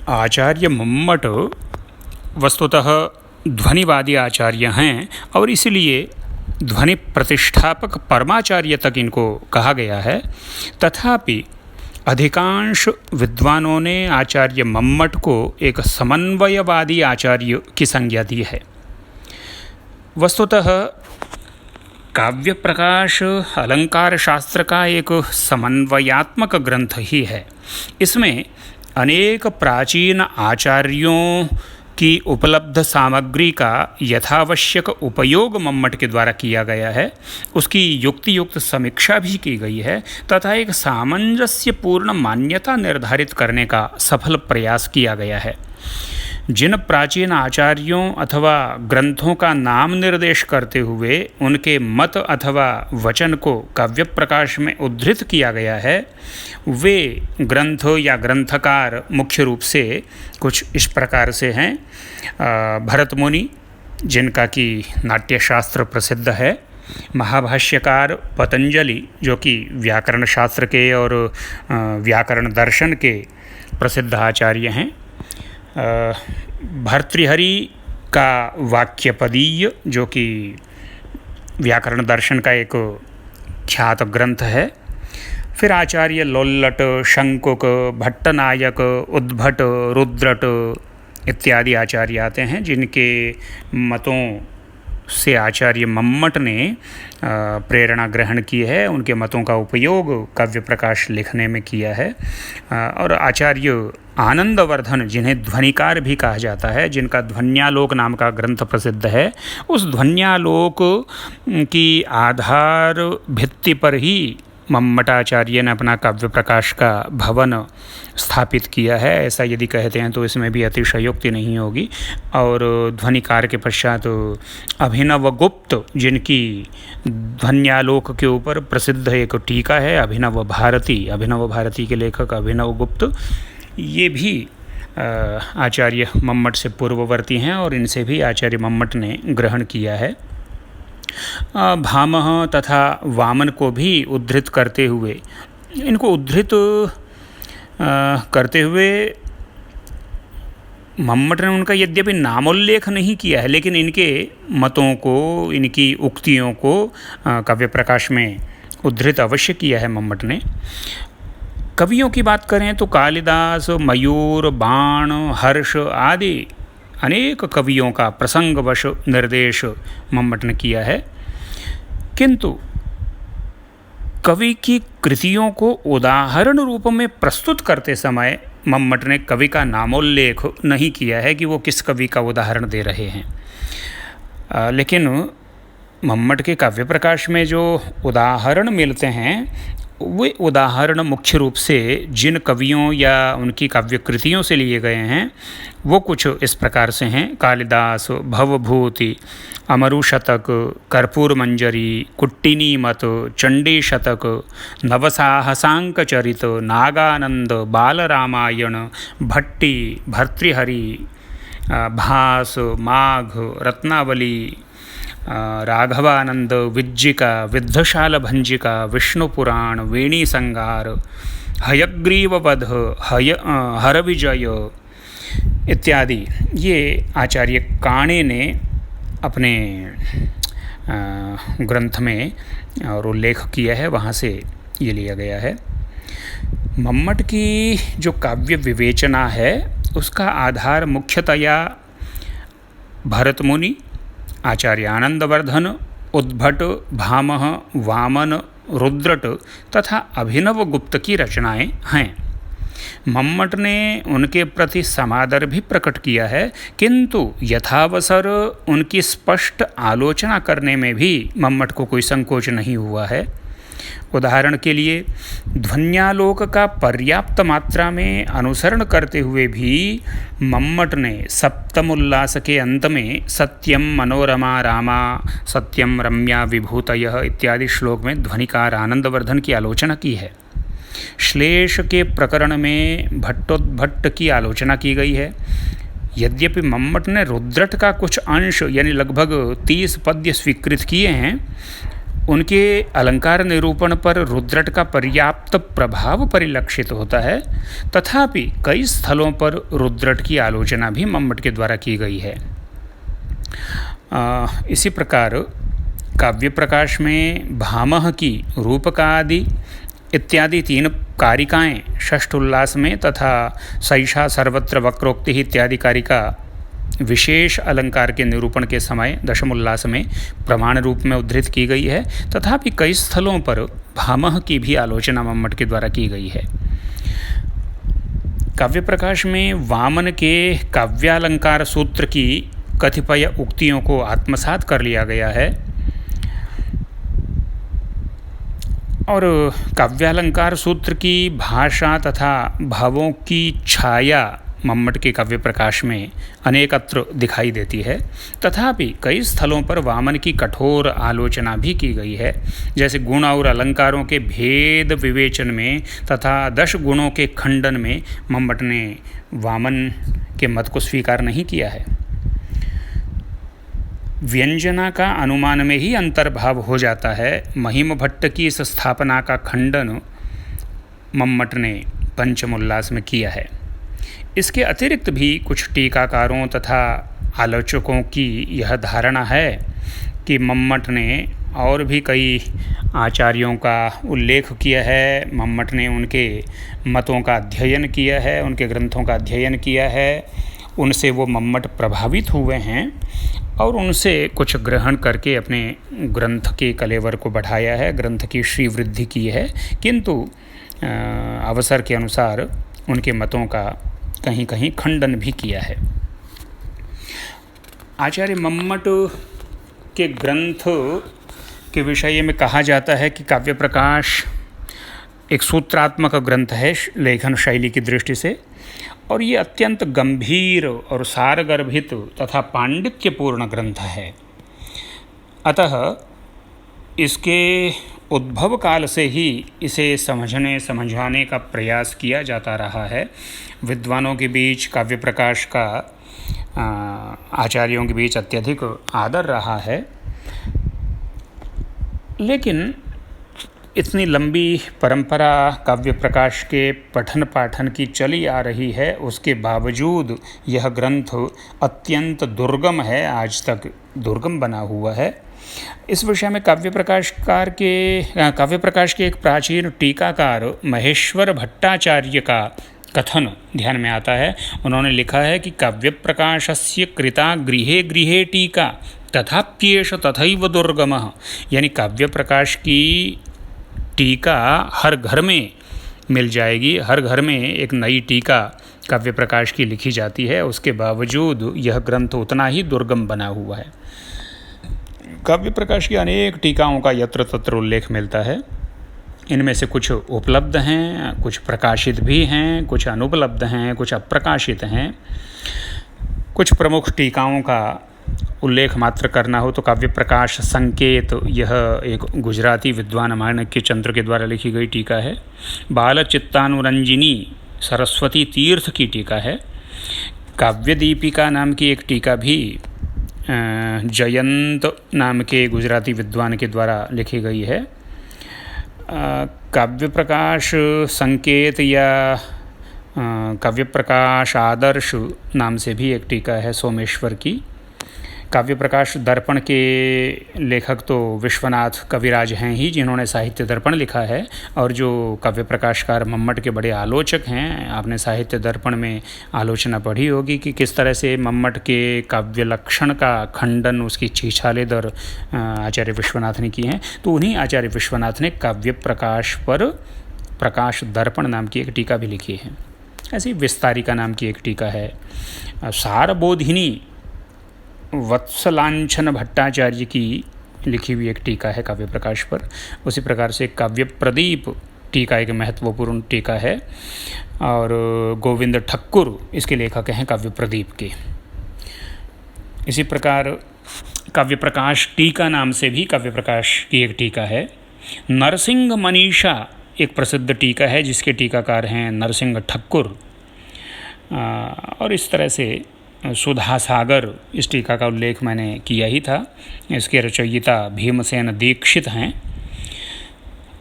आचार्य मम्मट वस्तुतः ध्वनिवादी आचार्य हैं और इसलिए ध्वनि प्रतिष्ठापक परमाचार्य तक इनको कहा गया है। तथापि अधिकांश विद्वानों ने आचार्य मम्मट को एक समन्वयवादी आचार्य की संज्ञा दी है। वस्तुतः काव्य प्रकाश अलंकार शास्त्र का एक समन्वयात्मक ग्रंथ ही है। इसमें अनेक प्राचीन आचार्यों की उपलब्ध सामग्री का यथावश्यक उपयोग मम्मट के द्वारा किया गया है, उसकी युक्तियुक्त समीक्षा भी की गई है तथा एक सामंजस्यपूर्ण मान्यता निर्धारित करने का सफल प्रयास किया गया है। जिन प्राचीन आचार्यों अथवा ग्रंथों का नाम निर्देश करते हुए उनके मत अथवा वचन को काव्य प्रकाश में उद्धृत किया गया है, वे ग्रंथ या ग्रंथकार मुख्य रूप से कुछ इस प्रकार से हैं। भरत मुनि, जिनका कि नाट्यशास्त्र प्रसिद्ध है, महाभाष्यकार पतंजलि, जो कि व्याकरण शास्त्र के और व्याकरण दर्शन के प्रसिद्ध आचार्य हैं, भर्तृहरि का वाक्यपदीय, जो कि व्याकरण दर्शन का एक ख्यात ग्रंथ है। फिर आचार्य लोल्लट, शंकुक, भट्टनायक, उद्भट, रुद्रट इत्यादि आचार्य आते हैं, जिनके मतों से आचार्य मम्मट ने प्रेरणा ग्रहण की है, उनके मतों का उपयोग काव्य प्रकाश लिखने में किया है। और आचार्य आनंदवर्धन, जिन्हें ध्वनिकार भी कहा जाता है, जिनका ध्वन्यालोक नाम का ग्रंथ प्रसिद्ध है, उस ध्वन्यालोक की आधार भित्ति पर ही मम्मटाचार्य ने अपना काव्य प्रकाश का भवन स्थापित किया है। ऐसा यदि कहते हैं तो इसमें भी अतिशयोक्ति नहीं होगी। और ध्वनिकार के पश्चात अभिनवगुप्त, जिनकी ध्वन्यालोक के ऊपर प्रसिद्ध एक टीका है, अभिनव भारती के लेखक अभिनवगुप्त, ये भी आचार्य मम्मट से पूर्ववर्ती हैं और इनसे भी आचार्य मम्मट ने ग्रहण किया है। भामह तथा वामन को भी उद्धृत करते हुए, मम्मट ने उनका यद्यपि नामोल्लेख नहीं किया है, लेकिन इनके मतों को, इनकी उक्तियों को काव्य प्रकाश में उद्धृत अवश्य किया है मम्मट ने। कवियों की बात करें तो कालिदास, मयूर, बाण, हर्ष आदि अनेक कवियों का प्रसंगवश निर्देश मम्मट ने किया है, किंतु कवि की कृतियों को उदाहरण रूप में प्रस्तुत करते समय मम्मट ने कवि का नामोल्लेख नहीं किया है कि वो किस कवि का उदाहरण दे रहे हैं। लेकिन मम्मट के काव्य प्रकाश में जो उदाहरण मिलते हैं, वे उदाहरण मुख्य रूप से जिन कवियों या उनकी काव्य कृतियों से लिए गए हैं वो कुछ इस प्रकार से हैं। कालिदास भवभूति, अमरु शतक, कर्पूर मंजरी, कुट्टिनीमत, चंडी शतक, नवसाहसांक चरित, नागानंद, बालरामायण, भट्टी, भर्तृहरि, भास, माघ, रत्नावली, राघवानंद, विज्जिका, विद्धशाल भंजिका, विष्णुपुराण, वेणी संगार, हयग्रीववध, हरविजय इत्यादि ये आचार्य काणे ने अपने ग्रंथ में और उल्लेख किया है, वहाँ से ये लिया गया है। मम्मट की जो काव्य विवेचना है उसका आधार मुख्यतया भरत मुनि, आचार्य आनंदवर्धन, उद्भट, भामह, वामन, रुद्रट तथा अभिनवगुप्त की रचनाएं हैं। मम्मट ने उनके प्रति समादर भी प्रकट किया है, किंतु यथावसर उनकी स्पष्ट आलोचना करने में भी मम्मट को कोई संकोच नहीं हुआ है। उदाहरण के लिए ध्वन्यालोक का पर्याप्त मात्रा में अनुसरण करते हुए भी मम्मट ने सप्तमोल्लास के अंत में सत्यम मनोरमा रामा, सत्यम रम्या विभूतयः इत्यादि श्लोक में ध्वनिकार आनंदवर्धन की आलोचना की है। श्लेष के प्रकरण में भट्टोद्भट की आलोचना की गई है। यद्यपि मम्मट ने रुद्रट का कुछ अंश यानी लगभग 30 पद्य स्वीकृत किए हैं, उनके अलंकार निरूपण पर रुद्रट का पर्याप्त प्रभाव परिलक्षित होता है, तथापि कई स्थलों पर रुद्रट की आलोचना भी मम्मट के द्वारा की गई है। इसी प्रकार काव्य प्रकाश में भामह की रूपकादि इत्यादि 3 कारिकाएँ षष्ठोल्लास में तथा सैषा सर्वत्र वक्रोक्ति इत्यादि कारिका विशेष अलंकार के निरूपण के समय दशमोल्लास में प्रमाण रूप में उद्धृत की गई है, तथापि कई स्थलों पर भामह की भी आलोचना मम्मट के द्वारा की गई है। काव्य प्रकाश में वामन के काव्यालंकार सूत्र की कतिपय उक्तियों को आत्मसात कर लिया गया है और काव्यालंकार सूत्र की भाषा तथा भावों की छाया मम्मट के काव्य प्रकाश में अनेकत्र दिखाई देती है, तथापि कई स्थलों पर वामन की कठोर आलोचना भी की गई है। जैसे गुण और अलंकारों के भेद विवेचन में तथा 10 गुणों के खंडन में मम्मट ने वामन के मत को स्वीकार नहीं किया है। व्यंजना का अनुमान में ही अंतर्भाव हो जाता है। महिम भट्ट की इस स्थापना का खंडन मम्मट ने पंचमोल्लास में किया है। इसके अतिरिक्त भी कुछ टीकाकारों तथा आलोचकों की यह धारणा है कि मम्मट ने और भी कई आचार्यों का उल्लेख किया है, मम्मट ने उनके मतों का अध्ययन किया है, उनके ग्रंथों का अध्ययन किया है, उनसे वो मम्मट प्रभावित हुए हैं और उनसे कुछ ग्रहण करके अपने ग्रंथ के कलेवर को बढ़ाया है, ग्रंथ की श्रीवृद्धि की है, किंतु अवसर के अनुसार उनके मतों का कहीं कहीं खंडन भी किया है। आचार्य मम्मट के ग्रंथ के विषय में कहा जाता है कि काव्य प्रकाश एक सूत्रात्मक ग्रंथ है लेखन शैली की दृष्टि से, और ये अत्यंत गंभीर और सारगर्भित तथा पांडित्यपूर्ण ग्रंथ है। अतः इसके उद्भव काल से ही इसे समझाने का प्रयास किया जाता रहा है। विद्वानों के बीच काव्य प्रकाश का आचार्यों के बीच अत्यधिक आदर रहा है, लेकिन इतनी लंबी परंपरा काव्य प्रकाश के पठन पाठन की चली आ रही है, उसके बावजूद यह ग्रंथ अत्यंत दुर्गम है, आज तक दुर्गम बना हुआ है। इस विषय में काव्य प्रकाश के एक प्राचीन टीकाकार महेश्वर भट्टाचार्य का कथन ध्यान में आता है। उन्होंने लिखा है कि काव्य प्रकाशस्य कृता गृहे गृहे टीका तथाप्येष तथैव दुर्गमः, यानी काव्य प्रकाश की टीका हर घर में मिल जाएगी, हर घर में एक नई टीका काव्य प्रकाश की लिखी जाती है, उसके बावजूद यह ग्रंथ उतना ही दुर्गम बना हुआ है। काव्य प्रकाश की अनेक टीकाओं का यत्र तत्र उल्लेख मिलता है। इनमें से कुछ उपलब्ध हैं, कुछ प्रकाशित भी हैं, कुछ अनुपलब्ध हैं, कुछ अप्रकाशित हैं। कुछ प्रमुख टीकाओं का उल्लेख मात्र करना हो तो काव्य प्रकाश संकेत, यह एक गुजराती विद्वान माणक्य चंद्र के द्वारा लिखी गई टीका है। बाल चित्तानुरंजिनी सरस्वती तीर्थ की टीका है। काव्य दीपिका नाम की एक टीका भी जयंत नाम के गुजराती विद्वान के द्वारा लिखी गई है। काव्य प्रकाश संकेत या काव्य प्रकाश आदर्श नाम से भी एक टीका है सोमेश्वर की। काव्य प्रकाश दर्पण के लेखक तो विश्वनाथ कविराज हैं ही, जिन्होंने साहित्य दर्पण लिखा है, और जो काव्य प्रकाशकार मम्मट के बड़े आलोचक हैं। आपने साहित्य दर्पण में आलोचना पढ़ी होगी कि किस तरह से मम्मट के काव्य लक्षण का खंडन, उसकी छीछालेदर आचार्य विश्वनाथ ने की हैं। तो उन्हीं आचार्य विश्वनाथ ने काव्य प्रकाश पर प्रकाश दर्पण नाम की एक टीका भी लिखी है। ऐसी विस्तारिका नाम की एक टीका है। सारबोधिनी वत्सलांछन भट्टाचार्य की लिखी हुई एक टीका है काव्य प्रकाश पर। उसी प्रकार से काव्य प्रदीप टीका एक महत्वपूर्ण टीका है, और गोविंद ठक्कुर इसके लेखक हैं काव्य प्रदीप के। इसी प्रकार काव्य प्रकाश टीका नाम से भी काव्य प्रकाश की एक टीका है। नरसिंह मनीषा एक प्रसिद्ध टीका है जिसके टीकाकार हैं नरसिंह ठक्कुर। और इस तरह से सुधा सागर इस टीका का उल्लेख मैंने किया ही था। इसके रचयिता भीमसेन दीक्षित हैं।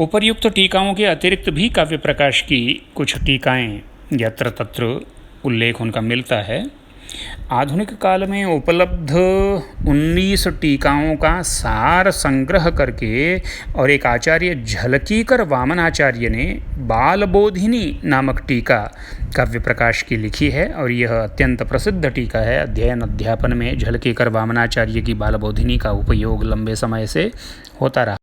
उपर्युक्त टीकाओं के अतिरिक्त भी काव्य प्रकाश की कुछ टीकाएं यत्र तत्र उल्लेख उनका मिलता है। आधुनिक काल में उपलब्ध 19 टीकाओं का सार संग्रह करके और एक आचार्य झलकीकर वामनाचार्य ने बालबोधिनी नामक टीका काव्य प्रकाश की लिखी है और यह अत्यंत प्रसिद्ध टीका है। अध्ययन अध्यापन में झलकीकर वामनाचार्य की बालबोधिनी का उपयोग लंबे समय से होता रहा।